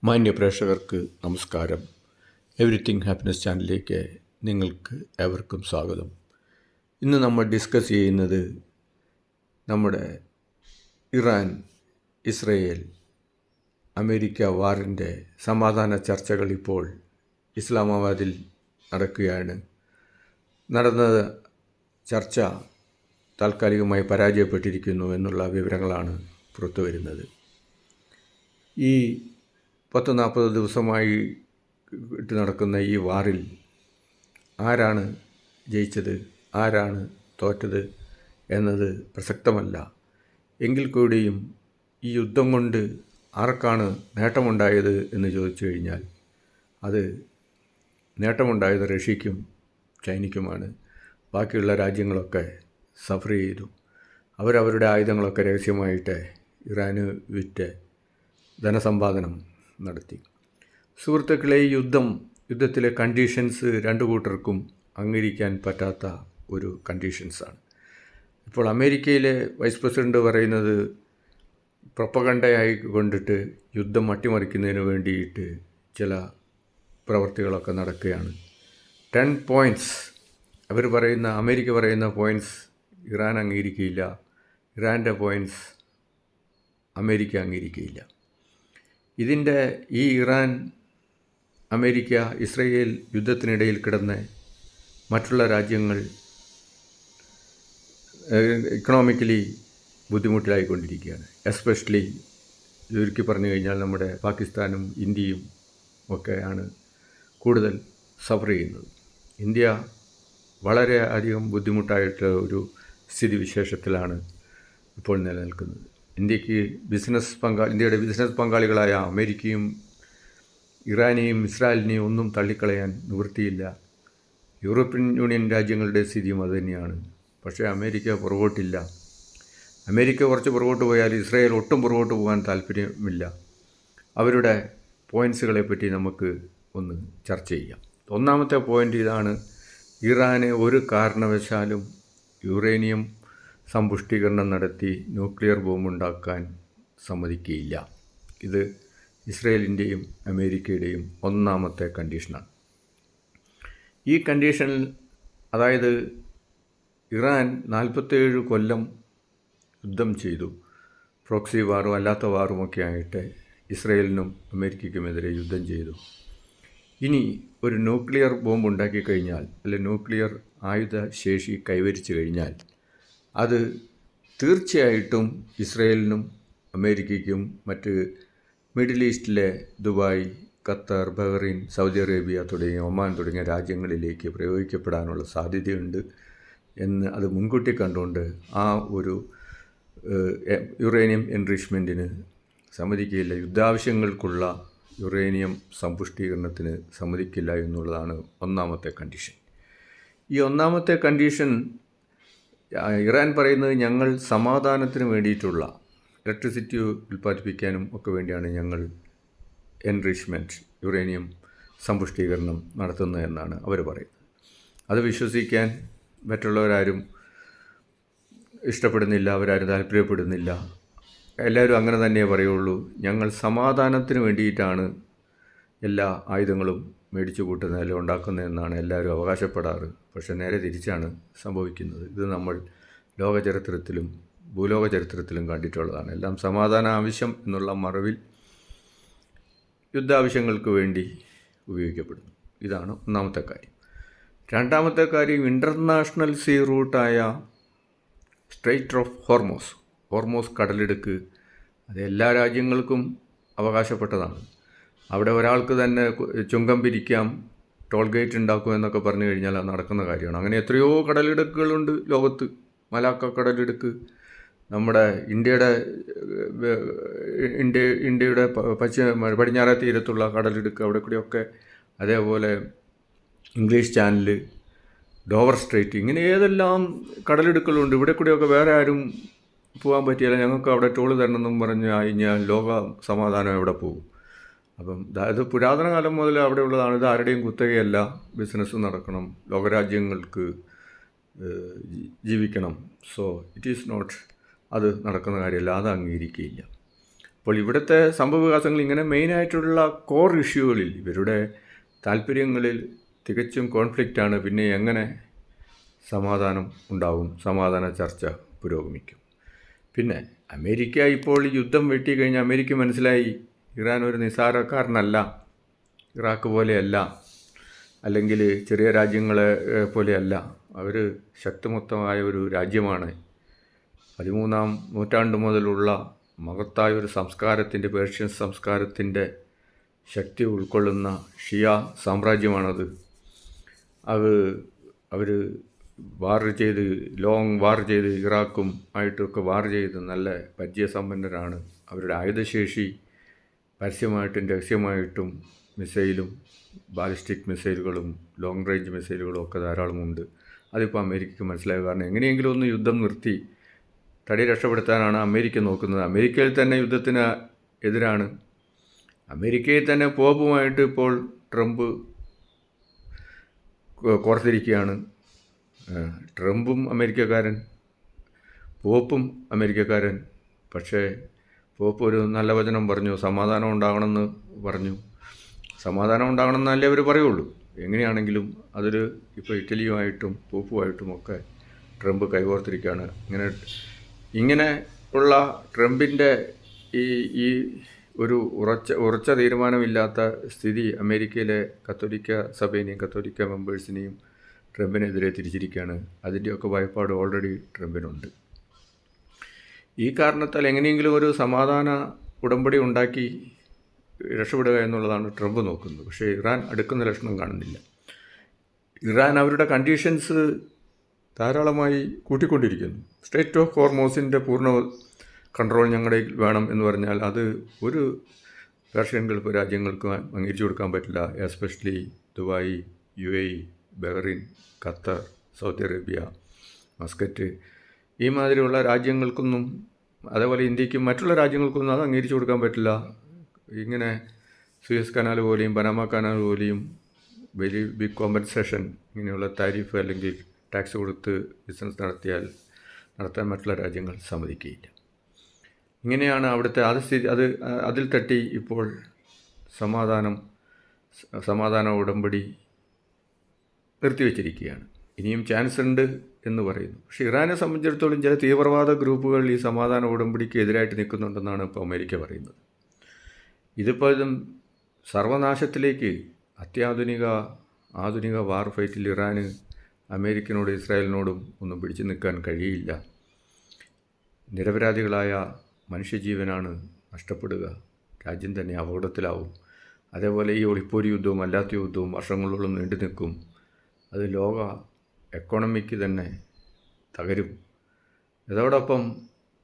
മാന്യ പ്രേക്ഷകർക്ക് നമസ്കാരം. എവരിത്തിങ് ഹാപ്പിനെസ് ചാനലിലേക്ക് നിങ്ങൾക്ക് ഏവർക്കും സ്വാഗതം. ഇന്ന് നമ്മൾ ഡിസ്കസ് ചെയ്യുന്നത് നമ്മുടെ ഇറാൻ, ഇസ്രയേൽ, അമേരിക്ക വാറിൻ്റെ സമാധാന ചർച്ചകൾ ഇപ്പോൾ ഇസ്ലാമാബാദിൽ നടക്കുകയാണ്. നടന്ന ചർച്ച താൽക്കാലികമായി പരാജയപ്പെട്ടിരിക്കുന്നു എന്നുള്ള വിവരങ്ങളാണ് പുറത്തു വരുന്നത്. ഈ 40 ദിവസമായി നടക്കുന്ന ഈ വാറിൽ ആരാണ് ജയിച്ചത്, ആരാണ് തോറ്റത് എന്നത് പ്രസക്തമല്ല. എങ്കിൽ കൂടിയും ഈ യുദ്ധം കൊണ്ട് ആർക്കാണ് നേട്ടമുണ്ടായത് എന്ന് ചോദിച്ചു കഴിഞ്ഞാൽ അത് നേട്ടമുണ്ടായത് റഷ്യയ്ക്കും ചൈനയ്ക്കുമാണ്. ബാക്കിയുള്ള രാജ്യങ്ങളൊക്കെ സഫർ ചെയ്തു. അവരവരുടെ ആയുധങ്ങളൊക്കെ രഹസ്യമായിട്ട് ഇറാന് വിറ്റ് ധനസമ്പാദനം നടത്തി. സുഹൃത്തുക്കളെ, ഈ യുദ്ധത്തിലെ കണ്ടീഷൻസ് രണ്ടു കൂട്ടർക്കും അംഗീകരിക്കാൻ പറ്റാത്ത ഒരു കണ്ടീഷൻസാണ്. ഇപ്പോൾ അമേരിക്കയിലെ വൈസ് പ്രസിഡന്റ് പറയുന്നത് പ്രൊപ്പഗണ്ടയായി കൊണ്ടിട്ട് യുദ്ധം അട്ടിമറിക്കുന്നതിന് വേണ്ടിയിട്ട് ചില പ്രവൃത്തികളൊക്കെ നടക്കുകയാണ്. 10 പോയിൻറ്റ്സ് അമേരിക്ക പറയുന്ന പോയിൻറ്റ്സ് ഇറാൻ അംഗീകരിക്കുകയില്ല, ഇറാൻ്റെ പോയിൻറ്റ്സ് അമേരിക്ക അംഗീകരിക്കുകയില്ല. ഇതിൻ്റെ ഈ ഇറാൻ, അമേരിക്ക, ഇസ്രയേൽ യുദ്ധത്തിനിടയിൽ കിടന്ന് മറ്റുള്ള രാജ്യങ്ങൾ ഇക്കണോമിക്കലി ബുദ്ധിമുട്ടിലായിക്കൊണ്ടിരിക്കുകയാണ്. എസ്പെഷ്യലി ചുരുക്കി പറഞ്ഞു കഴിഞ്ഞാൽ നമ്മുടെ പാകിസ്ഥാനും ഇന്ത്യയും ഒക്കെയാണ് കൂടുതൽ സഫർ ചെയ്യുന്നത്. ഇന്ത്യ വളരെ അധികം ബുദ്ധിമുട്ടായിട്ട് ഒരു സ്ഥിതിവിശേഷത്തിലാണ് ഇപ്പോൾ നിലനിൽക്കുന്നത്. ഇന്ത്യയുടെ ബിസിനസ് പങ്കാളികളായ അമേരിക്കയും ഇറാനെയും ഇസ്രായേലിനെയും ഒന്നും തള്ളിക്കളയാൻ നിവൃത്തിയില്ല. യൂറോപ്യൻ യൂണിയൻ രാജ്യങ്ങളുടെ സ്ഥിതിയും അതുതന്നെയാണ്. പക്ഷേ അമേരിക്ക പുറകോട്ടില്ല. അമേരിക്ക കുറച്ച് പുറകോട്ട് പോയാൽ ഇസ്രായേൽ ഒട്ടും പുറകോട്ട് പോകാൻ താല്പര്യമില്ല. അവരുടെ പോയിൻറ്റ്സുകളെ പറ്റി നമുക്ക് ഒന്ന് ചർച്ച ചെയ്യാം. ഒന്നാമത്തെ പോയിൻ്റ് ഇതാണ്: ഇറാന് ഒരു കാരണവശാലും യുറേനിയം സമ്പുഷ്ടീകരണം നടത്തി ന്യൂക്ലിയർ ബോംബുണ്ടാക്കാൻ സമ്മതിക്കുകയില്ല. ഇത് ഇസ്രയേലിൻ്റെയും അമേരിക്കയുടെയും ഒന്നാമത്തെ കണ്ടീഷനാണ്. ഈ കണ്ടീഷനിൽ, അതായത് ഇറാൻ 47 കൊല്ലം യുദ്ധം ചെയ്തു, പ്രോക്സി വാറും അല്ലാത്ത വാറുമൊക്കെ ആയിട്ട് ഇസ്രയേലിനും അമേരിക്കയ്ക്കുമെതിരെ യുദ്ധം ചെയ്തു. ഇനി ഒരു ന്യൂക്ലിയർ ബോംബ് ഉണ്ടാക്കി കഴിഞ്ഞാൽ, അല്ലെങ്കിൽ ന്യൂക്ലിയർ ആയുധ ശേഷി കൈവരിച്ചു കഴിഞ്ഞാൽ, അത് തീർച്ചയായിട്ടും ഇസ്രയേലിനും അമേരിക്കയ്ക്കും മറ്റ് മിഡിൽ ഈസ്റ്റിലെ Dubai, Qatar, Bahrain, Saudi Arabia തുടങ്ങിയ ഒമാൻ തുടങ്ങിയ രാജ്യങ്ങളിലേക്ക് പ്രയോഗിക്കപ്പെടാനുള്ള സാധ്യതയുണ്ട് എന്ന് അത് മുൻകൂട്ടി കണ്ടുകൊണ്ട് ആ ഒരു യുറേനിയം എൻറിച്ച്മെൻറ്റിന് സമ്മതിക്കില്ല. യുദ്ധാവശ്യങ്ങൾക്കുള്ള യുറേനിയം സമ്പുഷ്ടീകരണത്തിന് സമ്മതിക്കില്ല എന്നുള്ളതാണ് ഒന്നാമത്തെ കണ്ടീഷൻ. ഈ ഒന്നാമത്തെ കണ്ടീഷൻ ഇറാൻ പറയുന്നത്, ഞങ്ങൾ സമാധാനത്തിന് വേണ്ടിയിട്ടുള്ള ഇലക്ട്രിസിറ്റി ഉൽപ്പാദിപ്പിക്കാനും ഒക്കെ വേണ്ടിയാണ് ഞങ്ങൾ എൻറിച്ച്മെൻറ്റ്, യുറേനിയം സമ്പുഷ്ടീകരണം നടത്തുന്നതെന്നാണ് അവർ പറയുന്നത്. അത് വിശ്വസിക്കാൻ മറ്റുള്ളവരാരും ഇഷ്ടപ്പെടുന്നില്ല, അവരാരും താല്പര്യപ്പെടുന്നില്ല. എല്ലാവരും അങ്ങനെ തന്നെ പറയുള്ളൂ. ഞങ്ങൾ സമാധാനത്തിന് വേണ്ടിയിട്ടാണ് എല്ലാ ആയുധങ്ങളും മേടിച്ചു കൂട്ടുന്നത്, എല്ലാം ഉണ്ടാക്കുന്നതെന്നാണ് എല്ലാവരും അവകാശപ്പെടാറ്. പക്ഷെ നേരെ തിരിച്ചാണ് സംഭവിക്കുന്നത്. ഇത് നമ്മൾ ലോക ചരിത്രത്തിലും ഭൂലോക ചരിത്രത്തിലും കണ്ടിട്ടുള്ളതാണ്. എല്ലാം സമാധാന ആവശ്യം എന്നുള്ള മറവിൽ യുദ്ധാവശ്യങ്ങൾക്ക് വേണ്ടി ഉപയോഗിക്കപ്പെടുന്നു. ഇതാണ് ഒന്നാമത്തെ കാര്യം. രണ്ടാമത്തെ കാര്യം, ഇൻ്റർനാഷണൽ സീ റൂട്ടായ സ്ട്രെയ്റ്റ് ഓഫ് ഹോർമോസ് കടലിടുക്ക് അത് എല്ലാ രാജ്യങ്ങൾക്കും അവകാശപ്പെട്ടതാണ്. അവിടെ ഒരാൾക്ക് തന്നെ ചുങ്കം പിരിക്കാം, ടോൾ ഗേറ്റ് ഉണ്ടാക്കും എന്നൊക്കെ പറഞ്ഞു കഴിഞ്ഞാൽ അത് നടക്കുന്ന കാര്യമാണ്. അങ്ങനെ എത്രയോ കടലിടുക്കുകളുണ്ട് ലോകത്ത്. മലാക്ക കടലിടുക്ക്, നമ്മുടെ ഇന്ത്യയുടെ പടിഞ്ഞാറേ തീരത്തുള്ള കടലിടുക്ക്, അവിടെ കൂടിയൊക്കെ. അതേപോലെ ഇംഗ്ലീഷ് ചാനൽ, ഡോവർ സ്ട്രേറ്റ്, ഇങ്ങനെ ഏതെല്ലാം കടലിടുക്കളുണ്ട്. ഇവിടെ കൂടിയൊക്കെ വേറെ ആരും പോകാൻ പറ്റിയില്ല, ഞങ്ങൾക്ക് അവിടെ ടോൾ തരണമെന്നും പറഞ്ഞ് കഴിഞ്ഞാൽ ലോക സമാധാനം എവിടെ പോകും? അപ്പം അതായത് പുരാതന കാലം മുതൽ അവിടെ ഉള്ളതാണ്. ഇത് ആരുടെയും കുത്തകയല്ല. ബിസിനസ് നടക്കണം, ലോകരാജ്യങ്ങൾക്ക് ജീവിക്കണം. സോ ഇറ്റ് ഈസ് നോട്ട്, അത് നടക്കുന്ന കാര്യമല്ല, അത് അംഗീകരിക്കുകയില്ല. അപ്പോൾ ഇവിടുത്തെ സംഭവവികാസങ്ങൾ ഇങ്ങനെ മെയിനായിട്ടുള്ള കോർ ഇഷ്യൂകളിൽ ഇവരുടെ താല്പര്യങ്ങളിൽ തികച്ചും കോൺഫ്ലിക്റ്റാണ്. പിന്നെ എങ്ങനെ സമാധാനം ഉണ്ടാവും, സമാധാന ചർച്ച പുരോഗമിക്കും? പിന്നെ അമേരിക്ക ഇപ്പോൾ യുദ്ധം വെട്ടിക്കഴിഞ്ഞ് അമേരിക്ക മനസ്സിലായി ഇറാൻ ഒരു നിസ്സാരക്കാരനല്ല, ഇറാഖ് പോലെയല്ല, അല്ലെങ്കിൽ ചെറിയ രാജ്യങ്ങളെ പോലെയല്ല, അവർ ശക്തിമൊത്തമായ ഒരു രാജ്യമാണ്. 13-ാം നൂറ്റാണ്ട് മുതലുള്ള മഹത്തായ ഒരു സംസ്കാരത്തിൻ്റെ, പേർഷ്യൻ സംസ്കാരത്തിൻ്റെ ശക്തി ഉൾക്കൊള്ളുന്ന ഷിയ സാമ്രാജ്യമാണത്. അവർ ലോങ് വാർ ചെയ്ത് ഇറാഖും ആയിട്ടൊക്കെ വാർ ചെയ്ത് നല്ല പരിചയസമ്പന്നരാണ്. അവരുടെ ആയുധശേഷി പരസ്യമായിട്ടും രഹസ്യമായിട്ടും മിസൈലും ബാലിസ്റ്റിക് മിസൈലുകളും ലോങ് റേഞ്ച് മിസൈലുകളും ഒക്കെ ധാരാളമുണ്ട്. അതിപ്പോൾ അമേരിക്കയ്ക്ക് മനസ്സിലായ കാരണം എങ്ങനെയെങ്കിലും ഒന്ന് യുദ്ധം നിർത്തി തടി രക്ഷപ്പെടുത്താനാണ് അമേരിക്ക നോക്കുന്നത്. അമേരിക്കയിൽ തന്നെ യുദ്ധത്തിന് എതിരാണ്. അമേരിക്കയിൽ തന്നെ പോപ്പുമായിട്ട് ഇപ്പോൾ ട്രംപ് കോർത്തിരിക്കുകയാണ്. ട്രംപും അമേരിക്കക്കാരൻ, പോപ്പും അമേരിക്കക്കാരൻ. പക്ഷേ പോപ്പ് ഒരു നല്ല വചനം പറഞ്ഞു, സമാധാനം ഉണ്ടാകണമെന്ന് പറഞ്ഞു. സമാധാനം ഉണ്ടാകണമെന്നല്ലേ അവർ പറയുള്ളൂ. എങ്ങനെയാണെങ്കിലും അതിൽ ഇപ്പോൾ ഇറ്റലിയുമായിട്ടും പോപ്പുമായിട്ടും ഒക്കെ ട്രംപ് കൈകോർത്തിരിക്കുകയാണ്. ഇങ്ങനെ ഉള്ള ട്രംപിൻ്റെ ഈ ഒരു ഉറച്ച തീരുമാനമില്ലാത്ത സ്ഥിതി അമേരിക്കയിലെ കത്തോലിക്ക സഭേനെയും കത്തോലിക്ക മെമ്പേഴ്സിനെയും ട്രംപിനെതിരെ തിരിച്ചിരിക്കുകയാണ്. അതിൻ്റെയൊക്കെ ഭയപ്പാട് ഓൾറെഡി ട്രംപിനുണ്ട്. ഈ കാരണത്താൽ എങ്ങനെയെങ്കിലും ഒരു സമാധാന ഉടമ്പടി ഉണ്ടാക്കി രക്ഷപ്പെടുക എന്നുള്ളതാണ് ട്രംപ് നോക്കുന്നത്. പക്ഷേ ഇറാൻ അടുക്കുന്ന ലക്ഷണം കാണുന്നില്ല. ഇറാൻ അവരുടെ കണ്ടീഷൻസ് ധാരാളമായി കൂട്ടിക്കൊണ്ടിരിക്കുന്നു. സ്ട്രെയ്റ്റ് ഓഫ് ഹോർമോസിൻ്റെ പൂർണ്ണ കൺട്രോൾ ഞങ്ങളുടെ വേണം എന്ന് പറഞ്ഞാൽ അത് ഒരു പേർഷ്യൻ ഗൾഫ് രാജ്യങ്ങൾക്കും അംഗീകരിച്ചു കൊടുക്കാൻ പറ്റില്ല. Especially Dubai, UAE, Bahrain, Qatar, Saudi Arabia, Muscat, ഈ മാതിരിയുള്ള രാജ്യങ്ങൾക്കൊന്നും, അതേപോലെ ഇന്ത്യക്കും മറ്റുള്ള രാജ്യങ്ങൾക്കൊന്നും അത് അംഗീകരിച്ചു കൊടുക്കാൻ പറ്റില്ല. ഇങ്ങനെ സൂയസ് കനാൽ പോലെയും പനാമ കനാൽ പോലെയും വെരി ബിഗ് കോമ്പൻസേഷൻ, ഇങ്ങനെയുള്ള താരിഫ് അല്ലെങ്കിൽ ടാക്സ് കൊടുത്ത് ബിസിനസ് നടത്താൻ മറ്റുള്ള രാജ്യങ്ങൾ സമ്മതിക്കുകയില്ല. ഇങ്ങനെയാണ് അവിടുത്തെ അതിൽ തട്ടി ഇപ്പോൾ സമാധാന ഉടമ്പടി നിർത്തിവെച്ചിരിക്കുകയാണ്. ഇനിയും ചാൻസ് ഉണ്ട് എന്ന് പറയുന്നു. പക്ഷേ ഇറാനെ സംബന്ധിച്ചിടത്തോളം ചില തീവ്രവാദ ഗ്രൂപ്പുകൾ ഈ സമാധാന ഉടമ്പടിക്ക് എതിരായിട്ട് നിൽക്കുന്നുണ്ടെന്നാണ് ഇപ്പോൾ അമേരിക്ക പറയുന്നത്. ഇതിപ്പോൾ സർവനാശത്തിലേക്ക് ആധുനിക വാർ ഫൈറ്റിൽ ഇറാന് അമേരിക്കനോടും ഇസ്രായേലിനോടും ഒന്നും പിടിച്ചു നിൽക്കാൻ കഴിയില്ല. നിരപരാധികളായ മനുഷ്യജീവനാണ് നഷ്ടപ്പെടുക, രാജ്യം തന്നെ അപകടത്തിലാവും. അതേപോലെ ഈ ഒളിപ്പോരി യുദ്ധവും അല്ലാത്ത യുദ്ധവും വർഷങ്ങളോളം നീണ്ടു നിൽക്കും. അത് ലോക എക്കോണമിക്ക് തന്നെ തകരും. അതോടൊപ്പം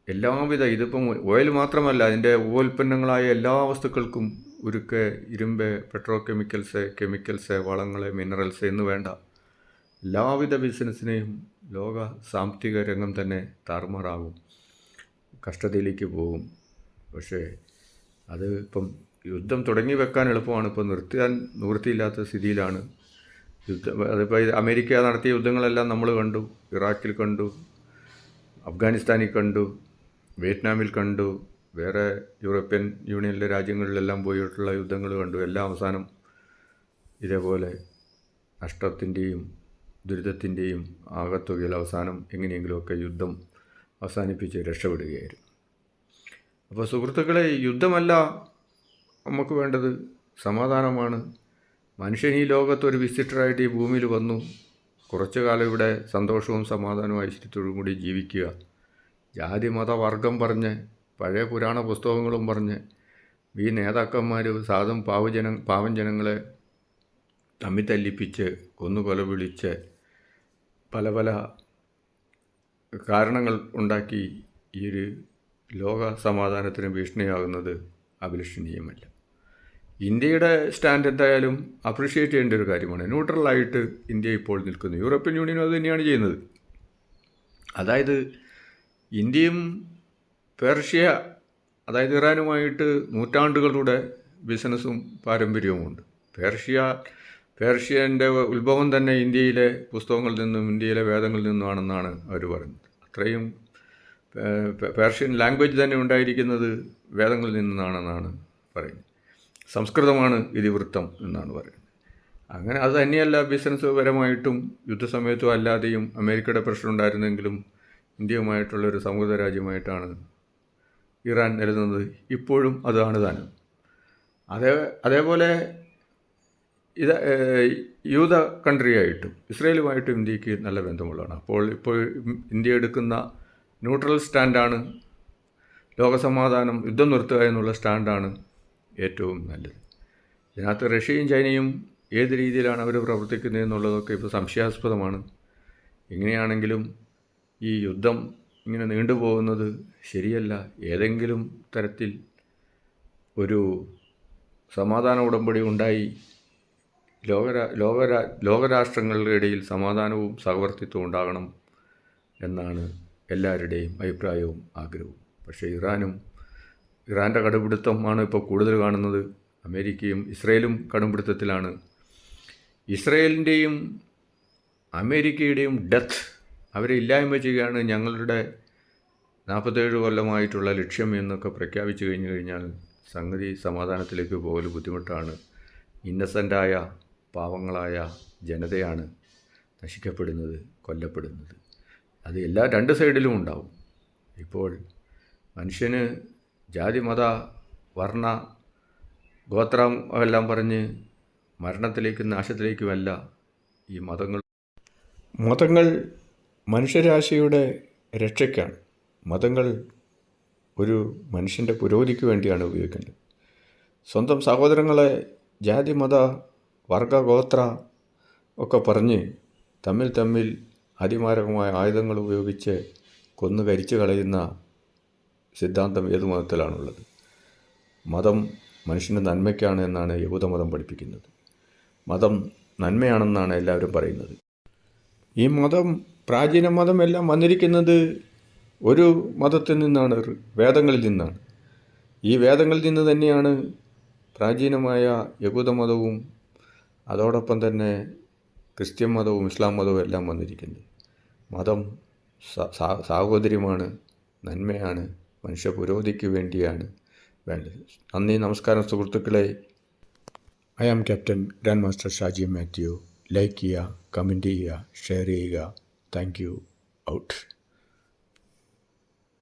എല്ലാവിധ ഇതിപ്പം ഓയിൽ മാത്രമല്ല, അതിൻ്റെ ഉപോൽപ്പന്നങ്ങളായ എല്ലാ വസ്തുക്കൾക്കും ഉരുക്ക്, ഇരുമ്പ്, പെട്രോ കെമിക്കൽസ്, വളങ്ങൾ, മിനറൽസ് എന്ന് വേണ്ട എല്ലാവിധ ബിസിനസ്സിനെയും ലോക സാമ്പത്തിക രംഗം തന്നെ താറുമാറാകും, കഷ്ടതയിലേക്ക് പോകും. പക്ഷേ അത് ഇപ്പം യുദ്ധം തുടങ്ങി വെക്കാൻ എളുപ്പമാണ്, ഇപ്പം നിർത്താൻ നിവൃത്തിയില്ലാത്ത സ്ഥിതിയിലാണ് അതിപ്പോൾ അമേരിക്ക നടത്തിയ യുദ്ധങ്ങളെല്ലാം നമ്മൾ കണ്ടു. ഇറാഖിൽ കണ്ടു, അഫ്ഗാനിസ്ഥാനിൽ കണ്ടു, വിയറ്റ്നാമിൽ കണ്ടു, വേറെ യൂറോപ്യൻ യൂണിയനിലെ രാജ്യങ്ങളിലെല്ലാം പോയിട്ടുള്ള യുദ്ധങ്ങൾ കണ്ടു. എല്ലാം അവസാനം ഇതേപോലെ നഷ്ടത്തിൻ്റെയും ദുരിതത്തിൻ്റെയും ആകത്തുകയിൽ അവസാനം എങ്ങനെയെങ്കിലുമൊക്കെ യുദ്ധം അവസാനിപ്പിച്ച് രക്ഷപ്പെടുകയായിരുന്നു. അപ്പോൾ സുഹൃത്തുക്കളെ, യുദ്ധമല്ല നമുക്ക് വേണ്ടത്, സമാധാനമാണ്. മനുഷ്യൻ ഈ ലോകത്തൊരു വിസിറ്ററായിട്ട് ഈ ഭൂമിയിൽ വന്നു, കുറച്ചു കാലം ഇവിടെ സന്തോഷവും സമാധാനവും ഐശ്വര്യത്തോടും കൂടി ജീവിക്കുക. ജാതി മത വർഗം പറഞ്ഞ്, പഴയ പുരാണ പുസ്തകങ്ങളും പറഞ്ഞ് ഈ നേതാക്കന്മാർ പാവം ജനങ്ങളെ തമ്മിൽ തല്ലിപ്പിച്ച് കൊല വിളിച്ച് പല കാരണങ്ങൾ ഉണ്ടാക്കി ഈ ഒരു ലോക സമാധാനത്തിന് ഭീഷണിയാകുന്നത് അഭിലഷണീയമല്ല. ഇന്ത്യയുടെ സ്റ്റാൻഡ് എന്തായാലും അപ്രീഷിയേറ്റ് ചെയ്യേണ്ട ഒരു കാര്യമാണ്. ന്യൂട്രലായിട്ട് ഇന്ത്യ ഇപ്പോൾ നിൽക്കുന്നു. യൂറോപ്യൻ യൂണിയനും അത് തന്നെയാണ് ചെയ്യുന്നത്. അതായത് ഇന്ത്യയും പേർഷ്യ, അതായത് ഇറാനുമായിട്ട് നൂറ്റാണ്ടുകളുടെ ബിസിനസ്സും പാരമ്പര്യവുമുണ്ട്. പേർഷ്യൻ്റെ ഉത്ഭവം തന്നെ ഇന്ത്യയിലെ പുസ്തകങ്ങളിൽ നിന്നും ഇന്ത്യയിലെ വേദങ്ങളിൽ നിന്നുമാണെന്നാണ് അവർ പറയുന്നത്. അത്രയും പേർഷ്യൻ ലാംഗ്വേജ് തന്നെ ഉണ്ടായിരിക്കുന്നത് വേദങ്ങളിൽ നിന്നാണെന്നാണ് പറയുന്നത്. സംസ്കൃതമാണ് ഇതിവൃത്തം എന്നാണ് പറയുന്നത്. അങ്ങനെ അത് തന്നെയല്ല, ബിസിനസ് പരമായിട്ടും യുദ്ധസമയത്തും അല്ലാതെയും അമേരിക്കയുടെ പ്രശ്നം ഉണ്ടായിരുന്നെങ്കിലും ഇന്ത്യയുമായിട്ടുള്ളൊരു സൗഹൃദ രാജ്യമായിട്ടാണ് ഇറാൻ നിലനിന്നത്. ഇപ്പോഴും അതാണ് താനും. അതേപോലെ ഇത് യൂത കൺട്രിയായിട്ടും ഇസ്രയേലുമായിട്ടും ഇന്ത്യക്ക് നല്ല ബന്ധമുള്ളതാണ്. ഇപ്പോൾ ഇന്ത്യ എടുക്കുന്ന ന്യൂട്രൽ സ്റ്റാൻഡാണ്, ലോകസമാധാനം, യുദ്ധം നിർത്തുക എന്നുള്ള സ്റ്റാൻഡാണ് ഏറ്റവും നല്ലത്. ഇതിനകത്ത് റഷ്യയും ചൈനയും ഏത് രീതിയിലാണ് അവർ പ്രവർത്തിക്കുന്നത് എന്നുള്ളതൊക്കെ ഇപ്പോൾ സംശയാസ്പദമാണ്. എങ്ങനെയാണെങ്കിലും ഈ യുദ്ധം ഇങ്ങനെ നീണ്ടുപോകുന്നത് ശരിയല്ല. ഏതെങ്കിലും തരത്തിൽ ഒരു സമാധാന ഉടമ്പടി ഉണ്ടായി ലോകരാഷ്ട്രങ്ങളുടെ ഇടയിൽ സമാധാനവും സഹവർത്തിത്വവും ഉണ്ടാകണം എന്നാണ് എല്ലാവരുടെയും അഭിപ്രായവും ആഗ്രഹവും. പക്ഷേ ഇറാൻ്റെ കടുപിടുത്തമാണ് ഇപ്പോൾ കൂടുതൽ കാണുന്നത്. അമേരിക്കയും ഇസ്രയേലും കടുംപിടുത്തത്തിലാണ്. ഇസ്രയേലിൻ്റെയും അമേരിക്കയുടെയും അവരെ ഇല്ലായ്മ ചെയ്യുകയാണ് ഞങ്ങളുടെ 47 കൊല്ലമായിട്ടുള്ള ലക്ഷ്യം എന്നൊക്കെ പ്രഖ്യാപിച്ചു കഴിഞ്ഞാൽ സംഗതി സമാധാനത്തിലേക്ക് പോകൽ ബുദ്ധിമുട്ടാണ്. ഇന്നസെൻ്റായ പാവങ്ങളായ ജനതയാണ് നശിക്കപ്പെടുന്നത്, കൊല്ലപ്പെടുന്നത്. അത് രണ്ട് സൈഡിലും ഉണ്ടാവും. ഇപ്പോൾ മനുഷ്യന് ജാതി, മത, വർണ്ണ, ഗോത്രം എല്ലാം പറഞ്ഞ് മരണത്തിലേക്കും നാശത്തിലേക്കുമല്ല ഈ മതങ്ങൾ മനുഷ്യരാശിയുടെ രക്ഷയ്ക്കാണ്. മതങ്ങൾ ഒരു മനുഷ്യൻ്റെ പുരോഗതിക്ക് വേണ്ടിയാണ് ഉപയോഗിക്കേണ്ടത്. സ്വന്തം സഹോദരങ്ങളെ ജാതി, മത, വർഗ, ഗോത്ര ഒക്കെ പറഞ്ഞ് തമ്മിൽ അതിമാരകമായ ആയുധങ്ങൾ ഉപയോഗിച്ച് കൊന്നു കരിച്ചു കളയുന്ന സിദ്ധാന്തം ഏതു മതത്തിലാണുള്ളത്? മതം മനുഷ്യൻ്റെ നന്മയ്ക്കാണ് എന്നാണ് യഹൂദമതം പഠിപ്പിക്കുന്നത്. മതം നന്മയാണെന്നാണ് എല്ലാവരും പറയുന്നത്. ഈ പ്രാചീന മതം എല്ലാം വന്നിരിക്കുന്നത് ഒരു മതത്തിൽ നിന്നാണ്, വേദങ്ങളിൽ നിന്നാണ്. ഈ വേദങ്ങളിൽ നിന്ന് തന്നെയാണ് പ്രാചീനമായ യഹൂദമതവും അതോടൊപ്പം തന്നെ ക്രിസ്ത്യൻ മതവും ഇസ്ലാം മതവും എല്ലാം വന്നിരിക്കുന്നത്. മതം സാഹോദര്യമാണ്, നന്മയാണ്, മനുഷ്യ പുരോഗതിക്ക് വേണ്ടിയാണ് വേണ്ടത്. നന്ദി, നമസ്കാരം സുഹൃത്തുക്കളെ. I am captain grand master Shaji Mathew. Like ചെയ്യുക, കമൻറ്റ് ചെയ്യുക, ഷെയർ ചെയ്യുക. Thank you. ഔട്ട്.